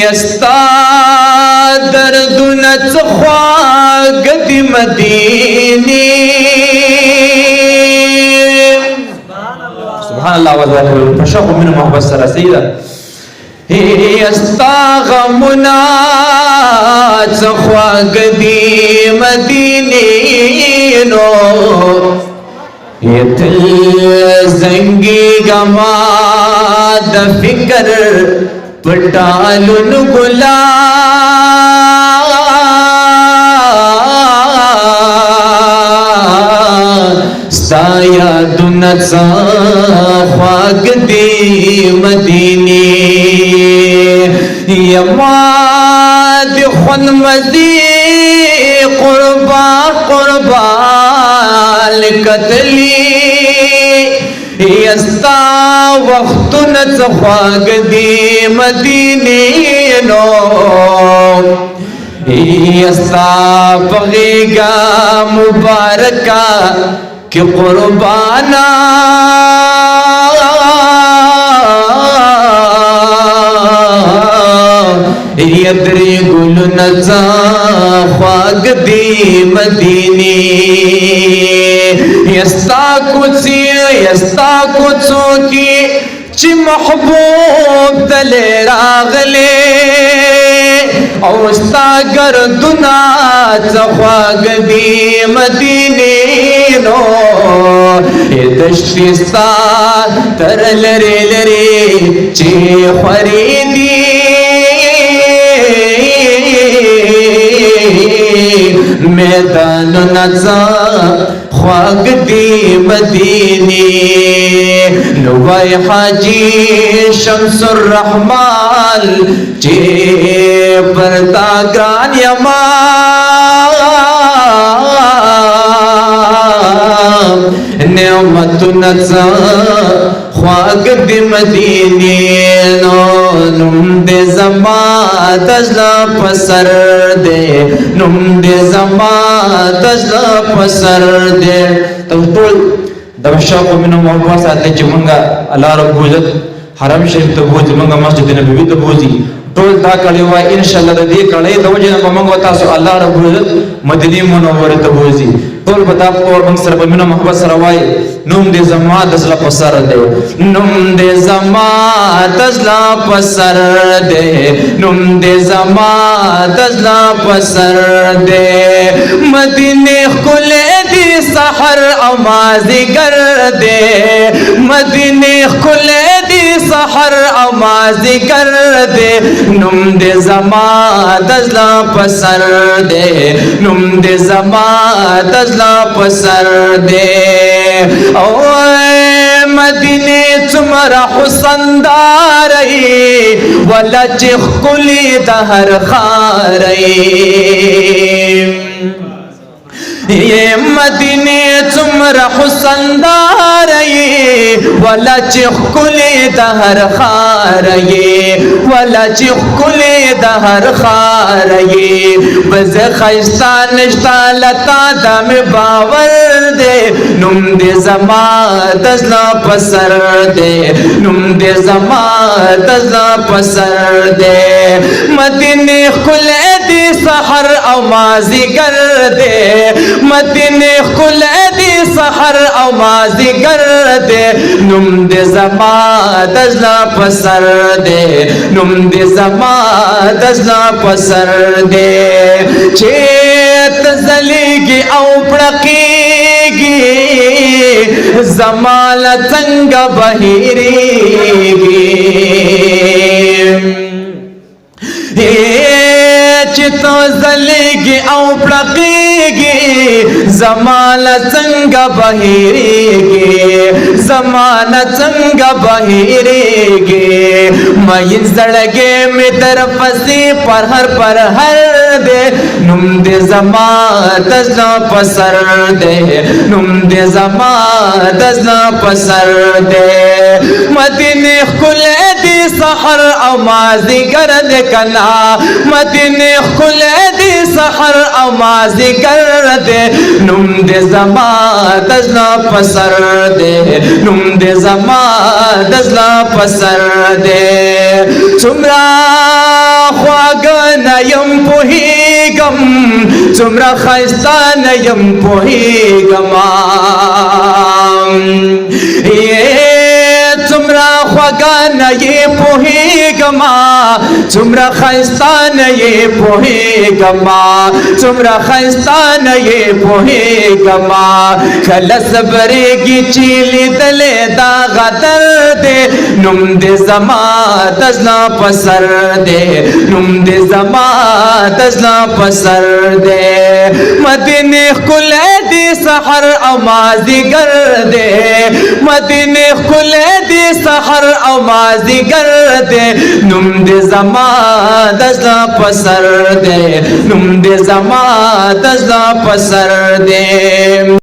یستا دردونه څه خواږه د مدینې سبحان الله والله په شوق مینه محبت سره سیده یستا غمونه څه خواږه د مدینې نو یتل زنګي غما د فکر پټالو ګلا سایا دنڅ خواږ دی مدینه یما د خون مزي قربان کتلی یستا وختونه څه خواږ دی مدینه نو یستا پغیگا مبارکا کہ قربانا یدری گل نزا خواگ دی مدینی یستا کچھو کی چی محبوب دلے راغلے اوستا گردنا چخواگ دی مدینی نو دشتستا تر لری لری چی خریدی میدان نزا خواگ دی مدینی نوائی حاجی شمس الرحمن چی پرتا گران یما نعمت نزا خواگ دی مدینی نم دے زمان تجلا پسر دے نم دے زمان تجلا پسر دے تو طول دا شوق منو محبوب ساتھ چی منگا اللہ رب عزت حرم شریف ته بوزي منگا مسجد نبوي ته بوزي ټول دا کړي وای ان شاء الله د دې کړي د وجه نه منگا تاسو الله رب عزت مدینه منوره ته بوزي ټول بتا په موږ سره په منو محبت سره وای نوم دې زما د زړه په سر دی نوم دې زما د زړه په سر دی نوم دې زما د زړه په سر دی مدینه خله دی سحر او مازیګر دی مدینه خله دی سحر او مازیګر دی نوم دې زما د زړه په سر دی نوم دې زما د زړه په سر دی او مدینه څومره حسن داري ولا چې خولي د هر خاري یہ مدینه څومره حسن داري ولا چې خولي د هر خاري ولا چې خولي د هر خاري بز خيستا نشتا لتا دم باور دے نوم دې زما دزلا پسر دے نوم دې زما دزلا پسر دے مدینه خله دې سحر او مازیګر دے مدینه خله دې سحر او مازیګر دے نوم دې زما دزلا پسر دے نوم دې زما دزلا پسر دے چیت زلیگی او پڑکیگی زمال تنگ بہیریگی چتو زلیگی او پڑکیگی زمال تنگ بہیریگی زمان تنگ بہیریگی مین زڑگے میں طرف سی پر ہر دے نم دے زمان دزنا پسر دے نم دے زمان دزنا پسر دے مدینه خلے دی سحر او مازی گرد کنا مدینه خلے دی سحر او مازدیګر دے نوم دې زما د زړه په سر دے نوم دې زما د زړه په سر دے څومره خواږه نه یم پوهېږم څومره ښایسته نه یم پوهېږم څومره خوږه نه یې پوهېږم څومره ښایسته نه یې پوهېږم څومره ښایسته نه یې پوهېږم کله صبرېږي چې لیدلې دا غدر دی نوم دې زما د زړه په سر دی نوم دې زما د زړه په سر دی مدینې ښکلی دی سحر او مازدیګر دی مدینې ښکلی دی سحر او مازدیګر دی نوم دې زما د زړه په سر دی نوم دې زما د زړه په سر دی